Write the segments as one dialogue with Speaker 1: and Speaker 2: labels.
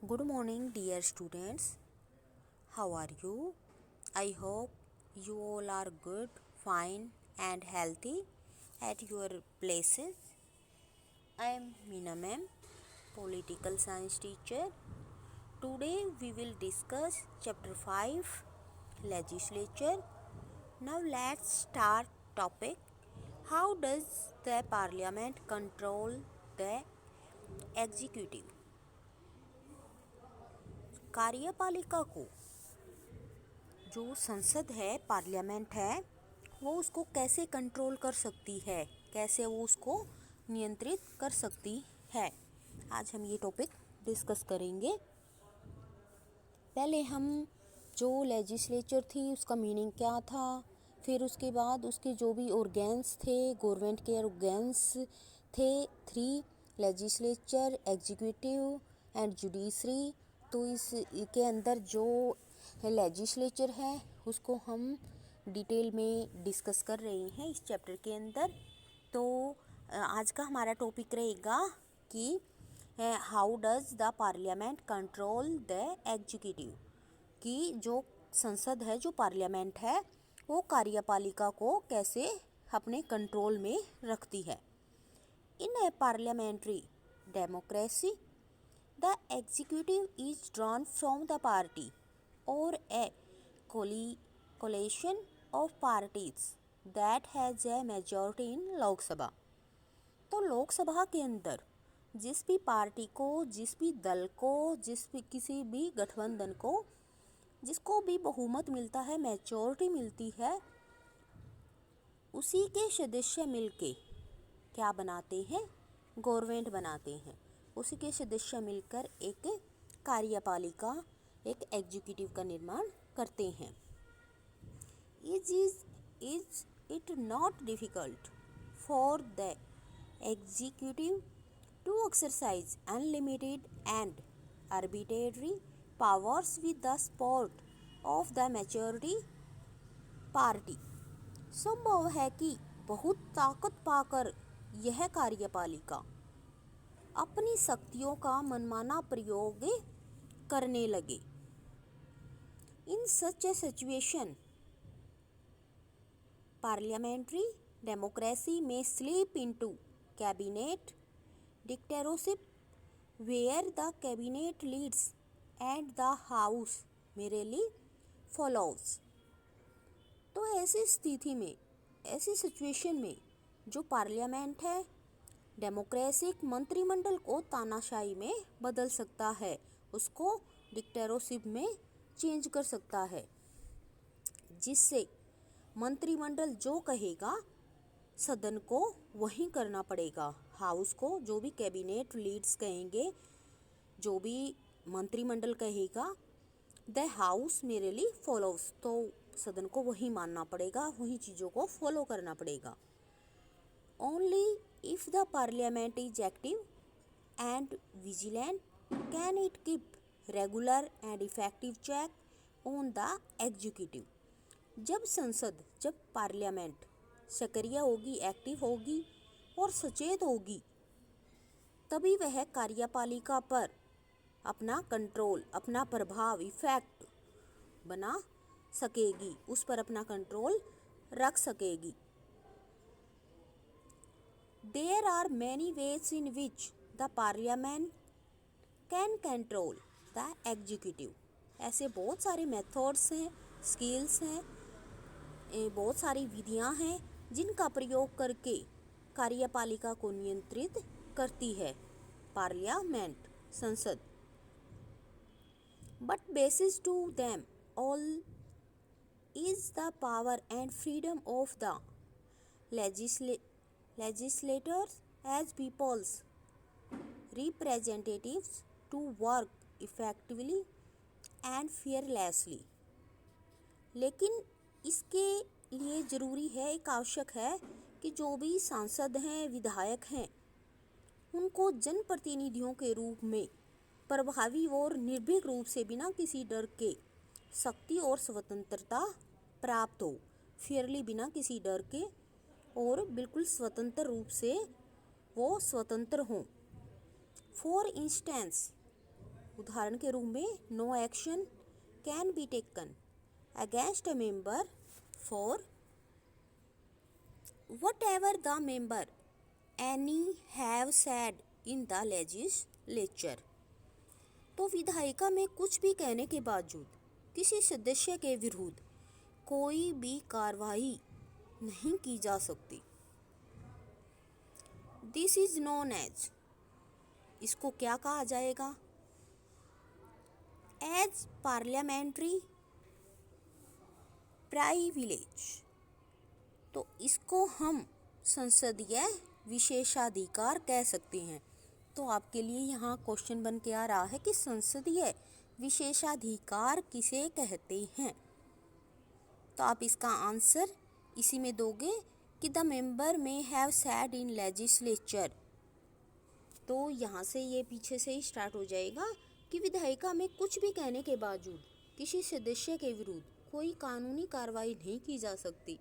Speaker 1: Good morning, dear students. How are you? I hope you all are good, fine, and healthy at your places. I am Meena ma'am, political science teacher. Today we will discuss chapter 5, legislature. Now let's start topic. How does the parliament control the executive? कार्यपालिका को जो संसद है, parliament है, वो उसको कैसे control कर सकती है, कैसे वो उसको नियंत्रित कर सकती है। आज हम ये टॉपिक डिस्कस करेंगे। पहले हम जो लेजिस्लेचर थी उसका मीनिंग क्या था, फिर उसके बाद उसके जो भी ऑर्गेन्स थे, गवर्नमेंट के ऑर्गेन्स थे 3, लेजिस्लेचर, एग्जीक्यूटिव एंड जुडिशरी। तो इस के अंदर जो लेजिस्लेचर है उसको हम डिटेल में डिस्कस कर रहे हैं इस चैप्टर के अंदर। तो आज का हमारा टॉपिक रहेगा कि how does the parliament control the executive, कि जो संसद है, जो पार्लियामेंट है, वो कार्यपालिका को कैसे अपने कंट्रोल में रखती है। In a parliamentary democracy the executive is drawn from the party or a coalition of parties that has a majority in लोक सभा। तो लोकसभा के अंदर जिस भी पार्टी को, जिस भी दल को, जिस भी किसी भी गठबंधन को, जिसको भी बहुमत मिलता है, मेजॉरिटी मिलती है, उसी के सदस्य मिलके क्या बनाते हैं, गवर्नमेंट बनाते हैं। उसी के सदस्य मिलकर एक कार्यपालिका, एक एग्जीक्यूटिव का निर्माण करते हैं। Is it not difficult for the executive to exercise unlimited and arbitrary powers with the support of the majority party? संभव है कि बहुत ताकत पाकर यह कार्यपालिका अपनी शक्तियों का मनमाना प्रयोग करने लगे। In such a situation parliamentary democracy में slip into cabinet dictatorship where the cabinet leads and the house merely follows. तो ऐसी स्थिति में, ऐसी सिचुएशन में जो पार्लियामेंट है, डेमोक्रेसिक मंत्रिमंडल को तानाशाही में बदल सकता है, उसको डिक्टेटरशिप में चेंज कर सकता है, जिससे मंत्रिमंडल जो कहेगा सदन को वही करना पड़ेगा। हाउस को जो भी कैबिनेट लीड्स कहेंगे, जो भी मंत्रिमंडल कहेगा, द हाउस मेरेली फॉलोज, तो सदन को वही मानना पड़ेगा, वही चीज़ों को फॉलो करना पड़ेगा। Only if the parliament is active and vigilant can it keep regular and effective check on the executive। जब संसद, जब पार्लियामेंट सक्रिय होगी, एक्टिव होगी और सचेत होगी, तभी वह कार्यपालिका पर अपना कंट्रोल, अपना प्रभाव, इफेक्ट बना सकेगी, उस पर अपना कंट्रोल रख सकेगी। There are many ways in which the parliament can control the executive। ऐसे बहुत सारे मेथड्स हैं, स्किल्स हैं, बहुत सारी विधियां हैं जिनका प्रयोग करके कार्यपालिका को नियंत्रित करती है पार्लियामेंट, संसद। But basis to them all is the power and freedom of the legislators as people's representatives to work effectively and fearlessly। लेकिन इसके लिए ज़रूरी है, एक आवश्यक है कि जो भी सांसद हैं, विधायक हैं, उनको जनप्रतिनिधियों के रूप में प्रभावी और निर्भीक रूप से, बिना किसी डर के, शक्ति और स्वतंत्रता प्राप्त हो। फेयरली, बिना किसी डर के और बिल्कुल स्वतंत्र रूप से वो स्वतंत्र हों। फॉर इंस्टेंस उदाहरण के रूप में no action can be taken against a member for whatever the member any have said in the legislature। तो विधायिका में कुछ भी कहने के बावजूद किसी सदस्य के विरुद्ध कोई भी कार्रवाई नहीं की जा सकती। दिस इज नोन एज, इसको क्या कहा जाएगा? As parliamentary privilege. तो इसको हम संसदीय विशेषाधिकार कह सकते हैं। तो आपके लिए यहाँ क्वेश्चन बन के आ रहा है कि संसदीय विशेषाधिकार किसे कहते हैं। तो आप इसका आंसर इसी में दोगे कि द मेंबर में हैव सैड इन लेजिस्लेचर। तो यहाँ से ये पीछे से ही स्टार्ट हो जाएगा कि विधायिका में कुछ भी कहने के बावजूद किसी सदस्य के विरुद्ध कोई कानूनी कार्रवाई नहीं की जा सकती।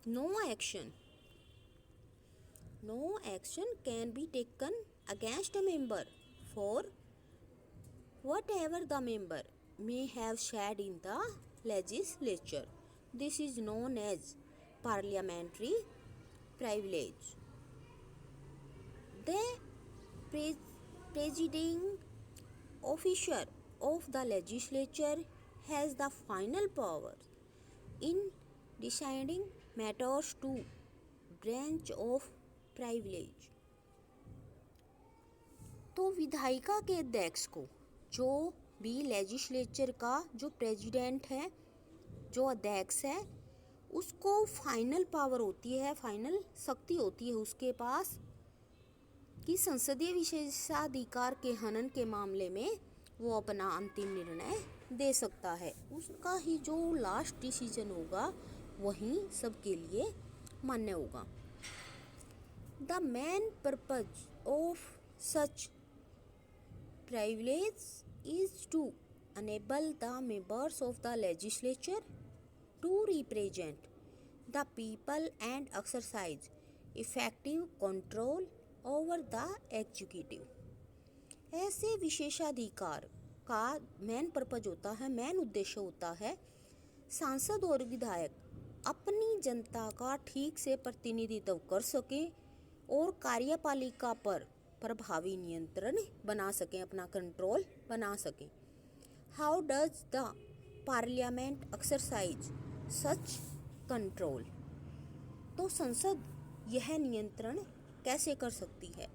Speaker 1: No action can be taken against a member for whatever the member may have said in the legislature। This is known as parliamentary privilege। The presiding officer of the legislature has the final power in deciding matters to branch of privilege। तो विधायिका के अध्यक्ष को, जो भी legislature का जो president है, जो अध्यक्ष है, उसको फाइनल पावर होती है, फाइनल शक्ति होती है उसके पास कि संसदीय विशेषाधिकार के हनन के मामले में वो अपना अंतिम निर्णय दे सकता है। उसका ही जो लास्ट डिसीजन होगा वही सबके लिए मान्य होगा। The main purpose of such privilege is to enable the members of the legislature to represent the people and exercise effective control over the executive। ऐसे विशेषाधिकार का मेन पर्पज होता है, मेन उद्देश्य होता है सांसद और विधायक अपनी जनता का ठीक से प्रतिनिधित्व कर सकें और कार्यपालिका पर प्रभावी नियंत्रण बना सकें, अपना कंट्रोल बना सकें। How does the parliament exercise such control. तो संसद यह नियंत्रण कैसे कर सकती है?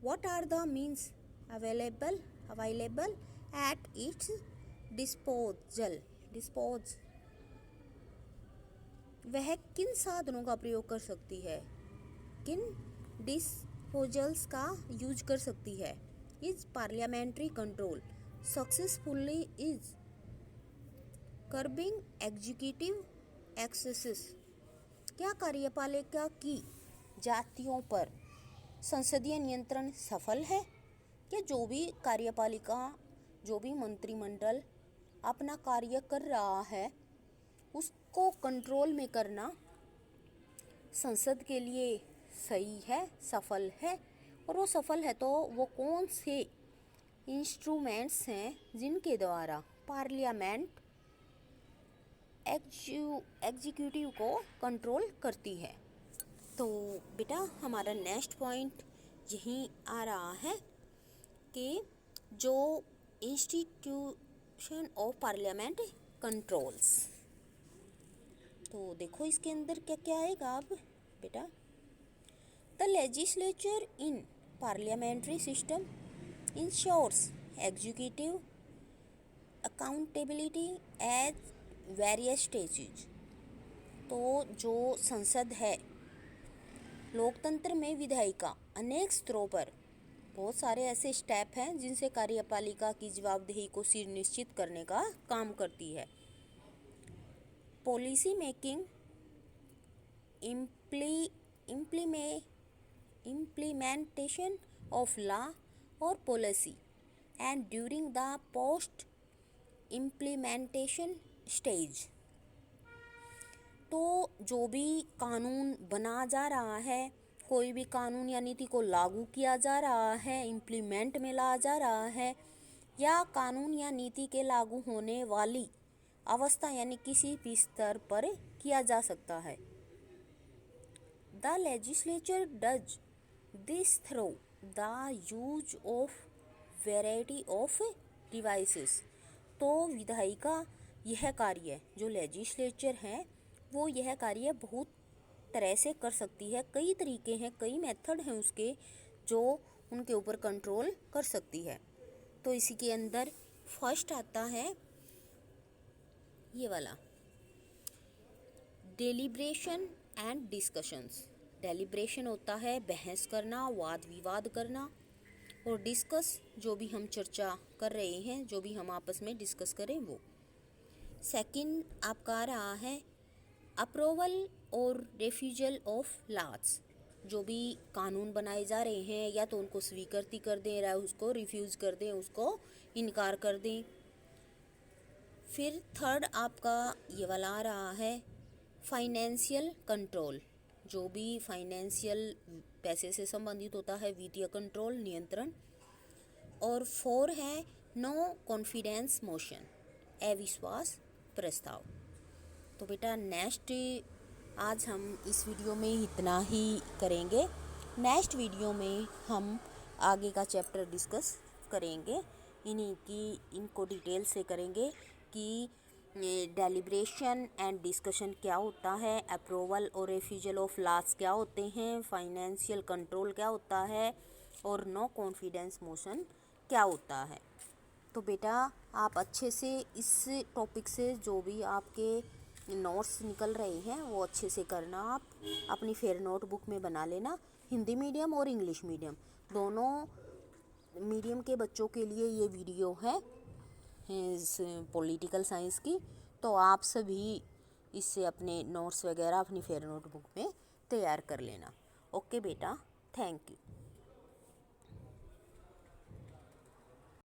Speaker 1: What are the means available at its disposal. वह किन साधनों का प्रयोग कर सकती है, किन डिस्पोजल्स का यूज कर सकती है? Is parliamentary control successfully is curbing executive axes. क्या कार्यपालिका की जातियों पर संसदीय नियंत्रण सफल है? क्या जो भी कार्यपालिका, जो भी मंत्रिमंडल अपना कार्य कर रहा है उसको कंट्रोल में करना संसद के लिए सही है, सफल है? और वो सफल है तो वो कौन से इंस्ट्रूमेंट्स हैं जिनके द्वारा पार्लियामेंट एग्जीक्यूटिव को कंट्रोल करती है? तो बेटा हमारा नेक्स्ट पॉइंट यही आ रहा है कि जो इंस्टीट्यूशन ऑफ पार्लियामेंट कंट्रोल्स। तो देखो इसके अंदर क्या क्या आएगा अब बेटा। The legislature in parliamentary system ensures executive accountability at various stages. तो जो संसद है, लोकतंत्र में विधायिका अनेक स्तरों पर बहुत सारे ऐसे स्टेप हैं जिनसे कार्यपालिका की जवाबदेही को सुनिश्चित करने का काम करती है। Policy making, implementation of law or policy and during the post implementation stage। तो जो भी कानून बना जा रहा है, कोई भी कानून या नीति को लागू किया जा रहा है, इम्प्लीमेंट में लाया जा रहा है, या कानून या नीति के लागू होने वाली अवस्था यानी किसी भी स्तर पर किया जा सकता है। The legislature does this through the use of variety of devices. तो विधायी का यह कार्य, जो लेजिस्लेचर है वो यह कार्य बहुत तरह से कर सकती है। कई तरीके हैं, कई मेथड हैं उसके जो उनके ऊपर कंट्रोल कर सकती है। तो इसी के अंदर फर्स्ट आता है ये वाला, डेलिब्रेशन एंड डिस्कशंस। डेलिब्रेशन होता है बहस करना, वाद विवाद करना, और डिस्कस जो भी हम चर्चा कर रहे हैं, जो भी हम आपस में डिस्कस करें वो। सेकंड आपका आ रहा है अप्रूवल और रिफ्यूजल ऑफ लॉज। जो भी कानून बनाए जा रहे हैं या तो उनको स्वीकृति कर दें या उसको रिफ्यूज़ कर दें, उसको इनकार कर दें। फिर थर्ड आपका ये वाला आ रहा है फाइनेंशियल कंट्रोल। जो भी फाइनेंशियल पैसे से संबंधित होता है, वित्तीय कंट्रोल, नियंत्रण। और फोर है नो कॉन्फिडेंस मोशन, अविश्वास प्रस्ताव। तो बेटा नेक्स्ट आज हम इस वीडियो में इतना ही करेंगे। नेक्स्ट वीडियो में हम आगे का चैप्टर डिस्कस करेंगे, इनको डिटेल से करेंगे कि डेलिब्रेशन एंड डिस्कशन क्या होता है, अप्रूवल और रिफ्यूजल ऑफ लॉज क्या होते हैं, फाइनेंशियल कंट्रोल क्या होता है, और नो कॉन्फिडेंस मोशन क्या होता है। तो बेटा आप अच्छे से इस टॉपिक से जो भी आपके नोट्स निकल रहे हैं वो अच्छे से करना। आप अपनी फेयर नोटबुक में बना लेना। हिंदी मीडियम और इंग्लिश मीडियम दोनों मीडियम के बच्चों के लिए ये वीडियो है इस पॉलिटिकल साइंस की। तो आप सभी इससे अपने नोट्स वगैरह अपनी फेयर नोटबुक में तैयार कर लेना। ओके बेटा, थैंक यू।